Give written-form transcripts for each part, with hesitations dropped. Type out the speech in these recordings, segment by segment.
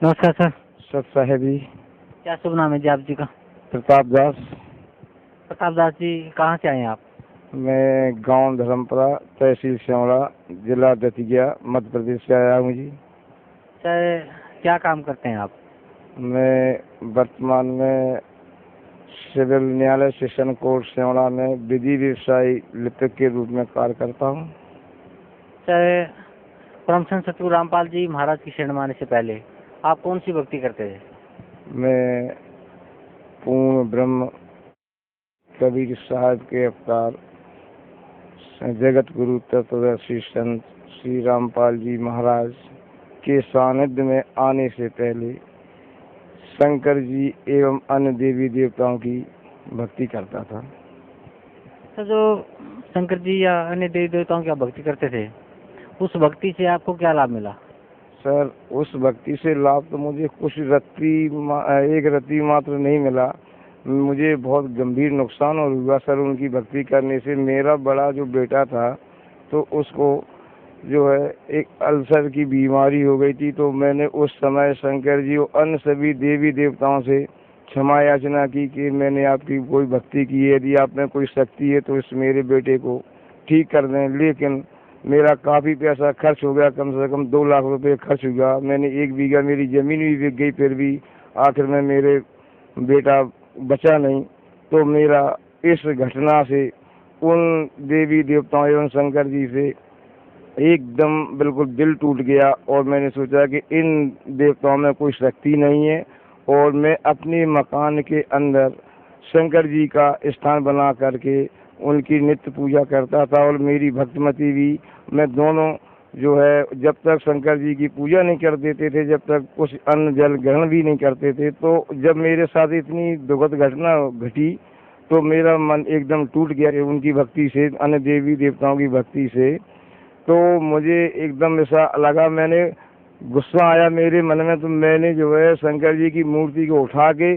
नमस्कार सर। सत साहेबी। क्या शुभ नाम है जी आप जी का? प्रताप दास। प्रताप दास जी, कहाँ से आए हैं आप? मैं गांव धर्मपुरा, तहसील श्यामला, जिला दतिया, मध्य प्रदेश से आया हूँ जी। सर, क्या काम करते हैं आप? मैं वर्तमान में सिविल न्यायालय सेशन कोर्ट श्यामला में विधि व्यवसायी लिपिक के रूप में कार्य करता हूँ। सर, परमसंत सतगुरु रामपाल जी महाराज की शरण में आने से पहले आप कौन सी भक्ति करते थे? मैं पूर्ण ब्रह्म कबीर साहब के अवतार जगत गुरु तत्वदर्शी संत श्री रामपाल जी महाराज के सानिध्य में आने से पहले शंकर जी एवं अन्य देवी देवताओं की भक्ति करता था। सर, जो शंकर जी या अन्य देवी देवताओं की आप भक्ति करते थे, उस भक्ति से आपको क्या लाभ मिला? सर, उस भक्ति से लाभ तो मुझे कुछ एक रत्ती मात्र नहीं मिला। मुझे बहुत गंभीर नुकसान और हुआ सर उनकी भक्ति करने से। मेरा बड़ा जो बेटा था तो उसको जो है एक अल्सर की बीमारी हो गई थी। तो मैंने उस समय शंकर जी और अन्य सभी देवी देवताओं से क्षमा याचना की कि मैंने आपकी कोई भक्ति की है, यदि आप में कोई शक्ति है तो इस मेरे बेटे को ठीक कर दें। लेकिन मेरा काफ़ी पैसा खर्च हो गया, कम से कम 2 लाख रुपए खर्च हुआ। मैंने 1 बीघा मेरी ज़मीन भी बिक गई, फिर भी आखिर में मेरे बेटा बचा नहीं। तो मेरा इस घटना से उन देवी देवताओं एवं शंकर जी से एकदम बिल्कुल दिल टूट गया और मैंने सोचा कि इन देवताओं में कोई शक्ति नहीं है। और मैं अपने मकान के अंदर शंकर जी का स्थान बना करके उनकी नित्य पूजा करता था। और मेरी भक्तिमती भी, मैं दोनों जो है जब तक शंकर जी की पूजा नहीं कर देते थे, जब तक कुछ अन्न जल ग्रहण भी नहीं करते थे, तो जब मेरे साथ इतनी दुखद घटना घटी तो मेरा मन एकदम टूट गया उनकी भक्ति से, अन्य देवी देवताओं की भक्ति से। तो मुझे एकदम ऐसा लगा, मैंने गुस्सा आया मेरे मन में, तो मैंने जो है शंकर जी की मूर्ति को उठा के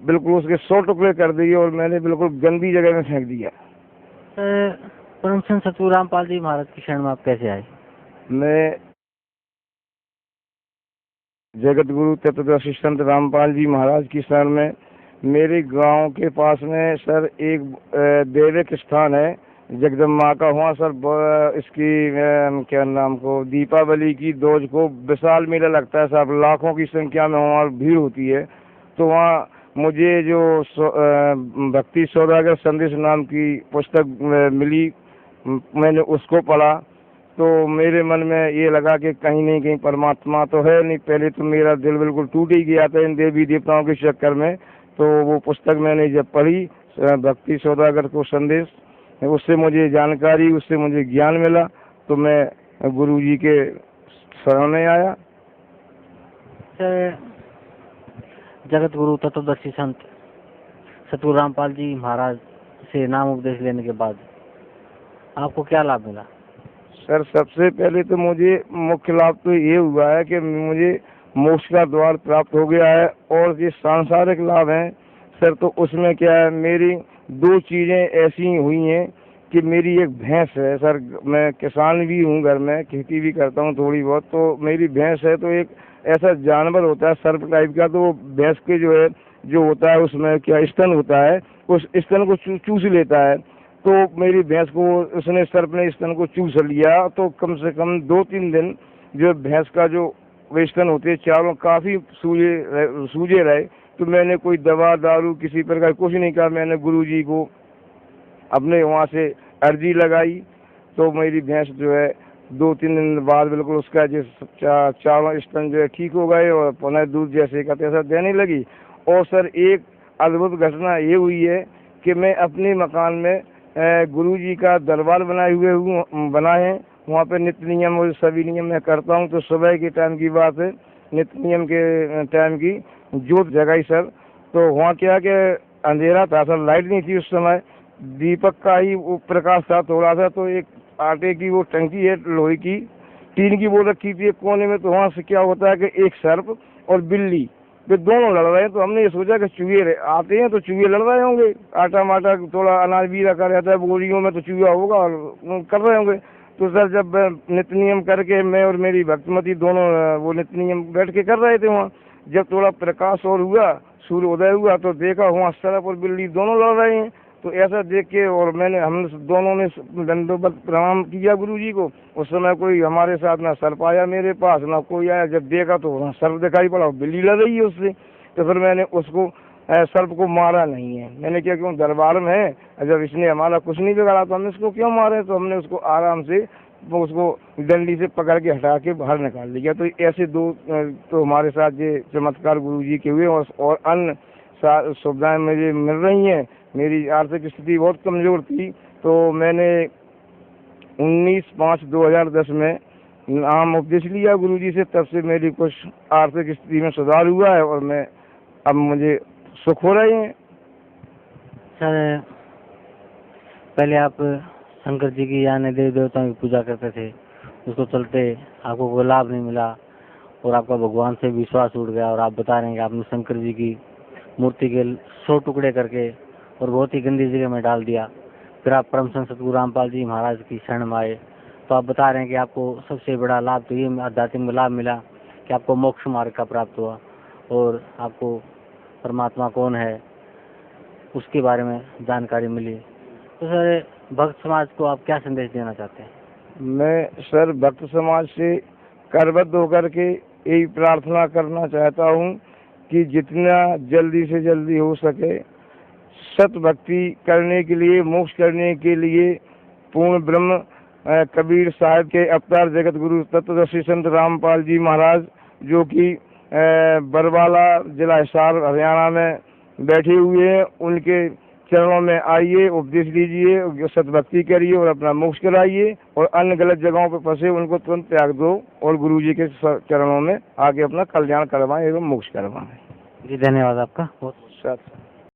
बिल्कुल उसके 100 टुकड़े कर दिए और मैंने बिल्कुल गंदी जगह में फेंक दिया। सर, परमसंत सतगुरु रामपाल जी महाराज की शरण में आप कैसे आए? मैं जगत गुरु तत्वदर्शी संत रामपाल जी महाराज की शरण में, मेरे गांव के पास में सर एक दैविक स्थान है जगदम्बा का। वहाँ सर इसकी क्या नाम को, दीपावली की दोज को विशाल मेला लगता है सर, लाखों की संख्या में वहाँ भीड़ होती है। तो वहाँ मुझे जो भक्ति सौदागर संदेश नाम की पुस्तक मिली, मैंने उसको पढ़ा तो मेरे मन में ये लगा कि कहीं नहीं कहीं परमात्मा तो है नहीं। पहले तो मेरा दिल बिल्कुल टूट ही गया था इन देवी देवताओं के चक्कर में। तो वो पुस्तक मैंने जब पढ़ी, भक्ति सौदागर को संदेश, उससे मुझे जानकारी, उससे मुझे ज्ञान मिला, तो मैं गुरु जी के शरण में आया। सर, जगत गुरु तत्वदर्शी संत सतगुरु रामपाल जी महाराज से नाम उपदेश लेने के बाद आपको क्या लाभ मिला? सर, सबसे पहले तो मुझे मुख्य लाभ तो ये हुआ है कि मुझे मोक्ष का द्वार प्राप्त हो गया है। और ये सांसारिक लाभ हैं सर, तो उसमें क्या है, मेरी 2 चीज़ें ऐसी हुई हैं कि मेरी एक भैंस है सर। मैं किसान भी हूँ, घर में खेती भी करता हूँ थोड़ी बहुत। तो मेरी भैंस है, तो एक ऐसा जानवर होता है सर्प टाइप का, तो वो भैंस के जो है जो होता है उसमें क्या स्तन होता है, उस स्तन को चूस लेता है। तो मेरी भैंस को उसने सर्प ने स्तन को चूस लिया। तो कम से कम 2-3 दिन जो भैंस का जो वे स्तन होते हैं चारों काफ़ी सूजे रहे। तो मैंने कोई दवा दारू किसी प्रकार कुछ नहीं कहा। मैंने गुरुजी को अपने वहाँ से अर्जी लगाई, तो मेरी भैंस जो है 2-3 दिन बाद बिल्कुल उसका जो चारों स्तन जो है ठीक हो गए और पुनः दूध जैसे का तैसा देने लगी। और सर, एक अद्भुत घटना ये हुई है कि मैं अपने मकान में गुरुजी का दरबार बनाए हैं। वहाँ पे नित्य नियम और सभी नियम मैं करता हूँ। तो सुबह के टाइम की बात है, नित्य नियम के टाइम की जोत जगाई सर। तो वहाँ क्या कि अंधेरा था सर, लाइट नहीं थी उस समय, दीपक का ही वो प्रकाश था थोड़ा सा। तो एक आटे की वो टंकी है लोहे की, टीन की, वो रखी थी एक कोने में। तो वहाँ से क्या होता है कि एक सर्प और बिल्ली वे दोनों लड़ रहे हैं। तो हमने ये सोचा कि चूहे आते हैं तो चूहे लड़ रहे होंगे, आटा माटा थोड़ा अनाज भी रखा रहता है बोरियों में, तो चूहा होगा और कर रहे होंगे। तो सर, जब नित्य नियम करके मैं और मेरी भक्तिमती दोनों वो नित्य नियम बैठ के कर रहे थे वहाँ, जब थोड़ा प्रकाश और हुआ, सूर्य उदय हुआ, तो देखा वहाँ सर्प और बिल्ली दोनों लड़ रहे हैं। तो ऐसा देख के और हम दोनों ने दंडोबत प्रणाम किया गुरु जी को। उस समय कोई हमारे साथ ना सर्प आया मेरे पास, ना कोई आया। जब देखा तो वहाँ सर्प दिखाई पड़ा, बिल्ली लड़ रही है उससे। तो फिर मैंने उसको सर्प को मारा नहीं है। मैंने क्या, क्यों दरबार में है, जब इसने हमारा कुछ नहीं बिगाड़ा तो हमने इसको क्यों मारे। तो हमने उसको आराम से उसको डंडी से पकड़ के हटा के बाहर निकाल लिया। तो ऐसे दो तो हमारे साथ ये चमत्कार गुरु जी के हुए। और अन्य सुविधाएं मुझे मिल रही हैं। मेरी आर्थिक स्थिति बहुत कमजोर थी, तो मैंने 19/5/2010 में नाम उपदेश लिया गुरु जी से। तब से मेरी कुछ आर्थिक स्थिति में सुधार हुआ है और मैं अब मुझे सुख हो रहे हैं। सर, पहले आप शंकर जी की यानी देवी देवताओं की पूजा करते थे, उसको चलते आपको कोई लाभ नहीं मिला और आपका भगवान से विश्वास उड़ गया। और आप बता रहे हैं कि आपने शंकर जी की मूर्ति के 100 टुकड़े करके और बहुत ही गंदी जगह में डाल दिया। फिर आप परम संत सतगुरु रामपाल जी महाराज की शरण में आए। तो आप बता रहे हैं कि आपको सबसे बड़ा लाभ तो ये आध्यात्मिक लाभ मिला कि आपको मोक्ष मार्ग का प्राप्त हुआ और आपको परमात्मा कौन है उसके बारे में जानकारी मिली। तो सर, भक्त समाज को आप क्या संदेश देना चाहते हैं? मैं सर भक्त समाज से करबद्ध होकर के यही प्रार्थना करना चाहता हूँ कि जितना जल्दी से जल्दी हो सके सत भक्ति करने के लिए, मोक्ष करने के लिए पूर्ण ब्रह्म कबीर साहब के अवतार जगत गुरु तत्वदर्शी संत रामपाल जी महाराज, जो कि बरवाला जिला हिसार हरियाणा में बैठे हुए हैं, उनके चरणों में आइए, उपदेश लीजिए, सतभक्ति करिए और अपना मोक्ष कराइए। और अन्य गलत जगहों पर फंसे उनको तुरंत त्याग दो और गुरु जी के चरणों में आके अपना कल्याण करवाएं एवं मोक्ष करवाएं। जी, धन्यवाद आपका बहुत। सत